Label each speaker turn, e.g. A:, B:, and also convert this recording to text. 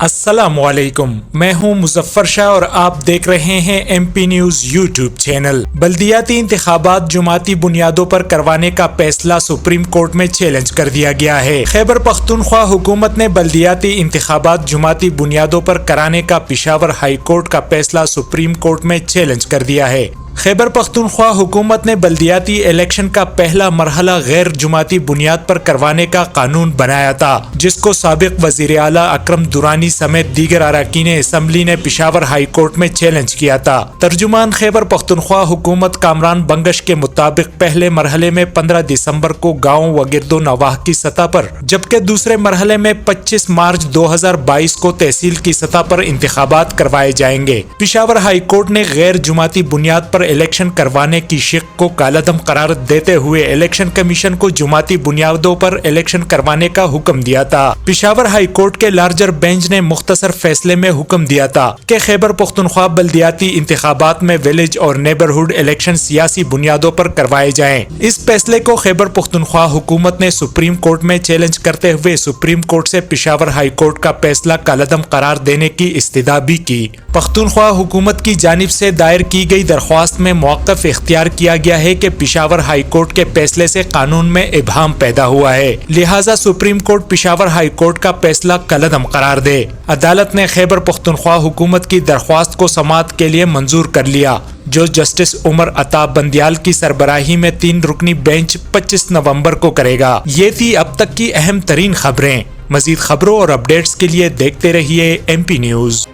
A: السلام علیکم، میں ہوں مظفر شاہ اور آپ دیکھ رہے ہیں M P News YouTube channel. بلدیاتی انتخابات جماعتی بنیادوں پر کروانے کا فیصلہ سپریم کورٹ میں چیلنج کر دیا گیا ہے۔ خیبر پختونخوا حکومت نے بلدیاتی انتخابات جماعتی بنیادوں پر کرانے کا پشاور ہائی کورٹ کا فیصلہ سپریم کورٹ میں چیلنج کر دیا ہے۔ خیبر پختونخوا حکومت نے بلدیاتی الیکشن کا پہلا مرحلہ غیر جماعتی بنیاد پر کروانے کا قانون بنایا تھا، جس کو سابق وزیر اعلیٰ اکرم درانی سمیت دیگر اراکین اسمبلی نے پشاور ہائی کورٹ میں چیلنج کیا تھا۔ ترجمان خیبر پختونخوا حکومت کامران بنگش کے مطابق پہلے مرحلے میں 15 دسمبر کو گاؤں و گرد و نواح کی سطح پر، جبکہ دوسرے مرحلے میں 25 مارچ 2022 کو تحصیل کی سطح پر انتخابات کروائے جائیں گے۔ پشاور ہائی کورٹ نے غیر جماعتی بنیاد پر الیکشن کروانے کی شق کو کالعدم قرار دیتے ہوئے الیکشن کمیشن کو جماعتی بنیادوں پر الیکشن کروانے کا حکم دیا تھا۔ پشاور ہائی کورٹ کے لارجر بینچ نے مختصر فیصلے میں حکم دیا تھا کہ خیبر پختونخوا بلدیاتی انتخابات میں ولیج اور نیبرہڈ الیکشن سیاسی بنیادوں پر کروائے جائیں۔ اس فیصلے کو خیبر پختونخوا حکومت نے سپریم کورٹ میں چیلنج کرتے ہوئے سپریم کورٹ سے پشاور ہائی کورٹ کا فیصلہ کالعدم قرار دینے کی استدعا بھی کی۔ پختونخوا حکومت کی جانب سے دائر کی گئی درخواست میں موقف اختیار کیا گیا ہے کہ پشاور ہائی کورٹ کے فیصلے سے قانون میں ابہام پیدا ہوا ہے، لہٰذا supreme court Peshawar high court کا فیصلہ کالعدم قرار دے۔ عدالت نے خیبر پختونخوا حکومت کی درخواست کو سماعت کے لیے منظور کر لیا، جو جسٹس عمر عطا بندیال کی سربراہی میں 3 رکنی بینچ 25 نومبر کو کرے گا۔ یہ تھی اب تک کی اہم ترین خبریں۔ مزید خبروں اور اپڈیٹس کے لیے دیکھتے رہیے ایم پی نیوز۔